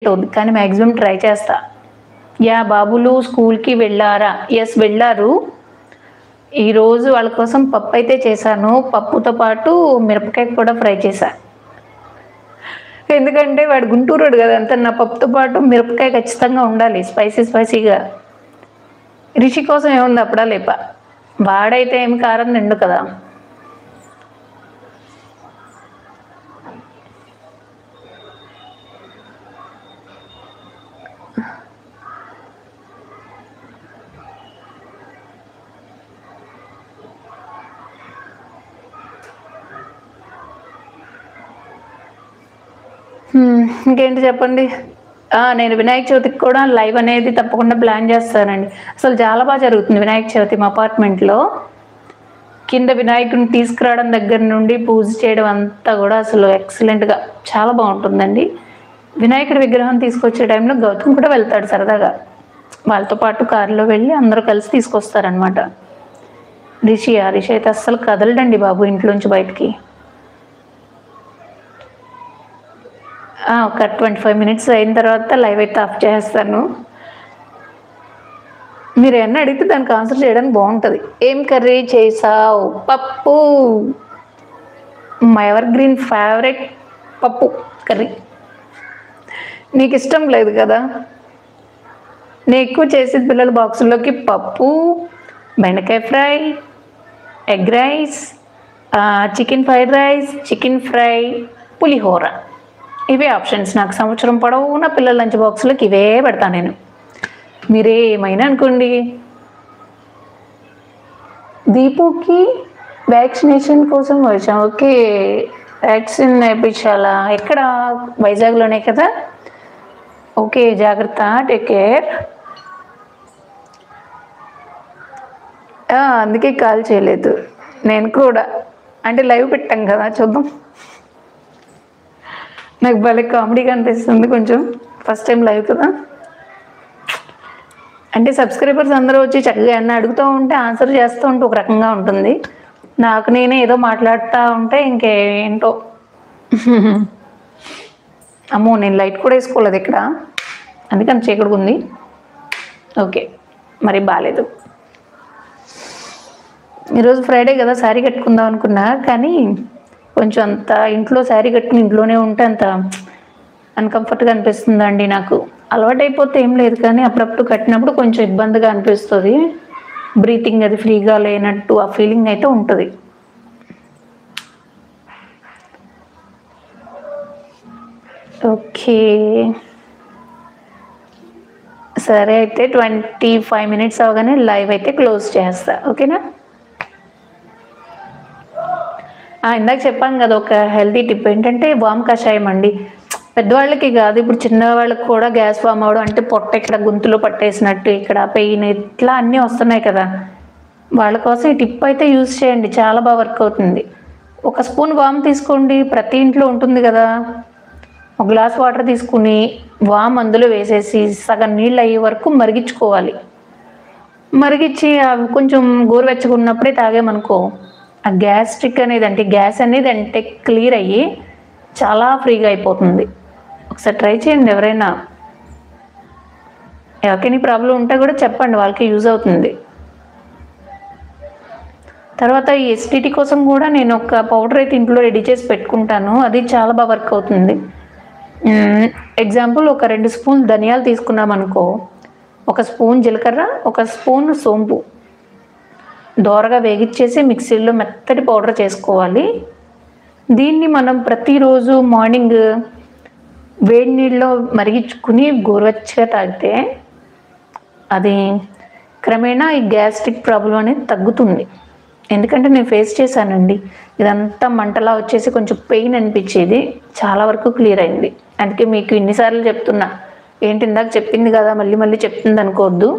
అవుద్ది కానీ maximum try చేస్తా. యా బాబులు స్కూల్కి వెళ్ళారా? ఎస్ వెళ్ళారు. ఈరోజు వాళ్ళ కోసం పప్పు అయితే చేశాను. పప్పుతో పాటు మిరపకాయ కూడా ఫ్రై చేశా. ఎందుకంటే వాడు గుంటూరోడు కదా, అంత నా పప్పుతో పాటు మిరపకాయ ఖచ్చితంగా ఉండాలి స్పైసీగా. రిషి కోసం ఏముంది అప్పుడా లేప, వాడైతే ఏమి కారం నిండు కదా. ఇంకేంటి చెప్పండి. నేను వినాయక చవితికి కూడా లైవ్ అనేది తప్పకుండా ప్లాన్ చేస్తానండి. అసలు చాలా బాగా జరుగుతుంది వినాయక చవితి మా అపార్ట్మెంట్లో. కింద వినాయకుడిని తీసుకురావడం దగ్గర నుండి పూజ చేయడం అంతా కూడా అసలు ఎక్సలెంట్గా చాలా బాగుంటుందండి. వినాయకుడి విగ్రహం తీసుకొచ్చే టైంలో గౌతమ్ కూడా వెళ్తాడు సరదాగా, వాళ్ళతో పాటు కారులో వెళ్ళి అందరూ కలిసి తీసుకొస్తారనమాట. రిషి అయితే అస్సలు కదలడండి బాబు ఇంట్లోంచి బయటికి. ఒక 25 మినిట్స్ అయిన తర్వాత లైవ్ అయితే ఆఫ్ చేస్తాను. మీరు ఏమన్నా అడిగితే దానికి ఆన్సర్ చేయడానికి బాగుంటుంది. ఏం కర్రీ చేసావు? పప్పు. మై ఎవర్ గ్రీన్ ఫేవరెట్ పప్పు కర్రీ. నీకు ఇష్టం లేదు కదా. నేను ఎక్కువ చేసేది పిల్లల బాక్సుల్లోకి పప్పు, బెండకాయ fry, egg rice, chicken fried rice, chicken fry, పులిహోర. ఇవే ఆప్షన్స్ నాకు. సంవత్సరం పొడవునా పిల్లల లంచ్ బాక్స్లోకి ఇవే పెడతాను నేను. మీరేమైనా అనుకోండి. దీపుకి వ్యాక్సినేషన్ కోసం వచ్చాం. ఓకే, వ్యాక్సిన్ వేయించాలా? ఎక్కడ? వైజాగ్లోనే కదా. ఓకే, జాగ్రత్త, టేక్ కేర్. అందుకే కాల్ చేయలేదు నేను కూడా. అంటే లైవ్ పెట్టాం కదా, చూద్దాం. నాకు భలే కామెడీగా అనిపిస్తుంది కొంచెం, ఫస్ట్ టైం లైవ్ కదా. అంటే సబ్స్క్రైబర్స్ అందరూ వచ్చి చక్కగా ఏమన్నా అడుగుతూ ఉంటే ఆన్సర్ చేస్తూ ఉంటే ఒక రకంగా ఉంటుంది. నాకు నేనే ఏదో మాట్లాడుతూ ఉంటే ఇంకేంటో. అమ్మో, నేను లైట్ కూడా వేసుకోలేదు ఇక్కడ, అందుకని చీకటిగా ఉంది. ఓకే, మరి బాగాలేదు. ఈరోజు ఫ్రైడే కదా, శారీ కట్టుకుందాం అనుకున్నా, కానీ కొంచెం అంత ఇంట్లో శారీ కట్టుకుని ఇంట్లోనే ఉంటే అంత అన్కంఫర్ట్గా అనిపిస్తుందండి నాకు. అలవాటైపోతే ఏం లేదు, కానీ అప్పుడప్పుడు కట్టినప్పుడు కొంచెం ఇబ్బందిగా అనిపిస్తుంది. బ్రీతింగ్ అది ఫ్రీగా లేనట్టు ఆ ఫీలింగ్ అయితే ఉంటుంది. ఓకే సరే, అయితే 25 మినిట్స్ అవగానే లైవ్ అయితే క్లోజ్ చేస్తా. ఓకేనా. ఇందాక చెప్పాను కదా ఒక హెల్తీ టిప్ ఏంటంటే వామ్ కషాయం అండి. పెద్దవాళ్ళకి కాదు, ఇప్పుడు చిన్నవాళ్ళకి కూడా గ్యాస్ ఫామ్ అవడం, అంటే పొట్ట ఇక్కడ గొంతులో పట్టేసినట్టు, ఇక్కడ పెయిన్, ఇట్లా అన్నీ వస్తున్నాయి కదా. వాళ్ళ కోసం ఈ టిప్ అయితే యూజ్ చేయండి, చాలా బాగా వర్క్ అవుతుంది. ఒక స్పూన్ వామ్ తీసుకోండి, ప్రతి ఇంట్లో ఉంటుంది కదా. ఒక గ్లాస్ వాటర్ తీసుకుని వామ్ అందులో వేసేసి సగం నీళ్ళు అయ్యే వరకు మరిగించుకోవాలి. మరిగించి అవి కొంచెం గోరువెచ్చగా ఉన్నప్పుడే తాగామనుకో, ఆ గ్యాస్ట్రిక్ అనేది, అంటే గ్యాస్ అనేది అంటే క్లియర్ అయ్యి చాలా ఫ్రీగా అయిపోతుంది. ఒకసారి ట్రై చేయండి. ఎవరికైనా ప్రాబ్లం ఉంటే కూడా చెప్పండి, వాళ్ళకి యూజ్ అవుతుంది. తర్వాత ఈ ఎసిడిటీ కోసం కూడా నేను ఒక పౌడర్ అయితే ఇంట్లో రెడీ చేసి పెట్టుకుంటాను, అది చాలా బాగా వర్క్ అవుతుంది. ఎగ్జాంపుల్, ఒక 2 స్పూన్లు ధనియాలు తీసుకున్నాం అనుకో, 1 స్పూన్ జీలకర్ర, 1 స్పూన్ సోంపు దోరగా వేగిచ్చేసి మిక్సీలో మెత్తటి పౌడర్ చేసుకోవాలి. దీన్ని మనం ప్రతిరోజు మార్నింగ్ వేడి నీళ్ళలో మరిగించుకుని గోరువెచ్చగా తాగితే అది క్రమేణా ఈ గ్యాస్ట్రిక్ ప్రాబ్లం అనేది తగ్గుతుంది. ఎందుకంటే నేను ఫేస్ చేశానండి, ఇదంతా మంటలా వచ్చేసి కొంచెం పెయిన్ అనిపించేది, చాలా వరకు క్లియర్ అయింది. అందుకే మీకు ఇన్నిసార్లు చెప్తున్నా, ఏంటి ఇందాక చెప్పింది కదా మళ్ళీ మళ్ళీ చెప్తుంది అనుకోవద్దు.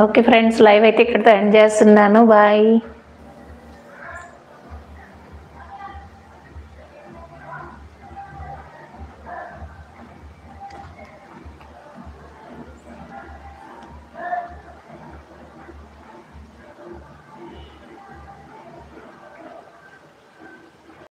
ఓకే ఫ్రెండ్స్, లైవ్ అయితే ఇక్కడితో ఎండ్ చేస్తున్నాను. బాయ్.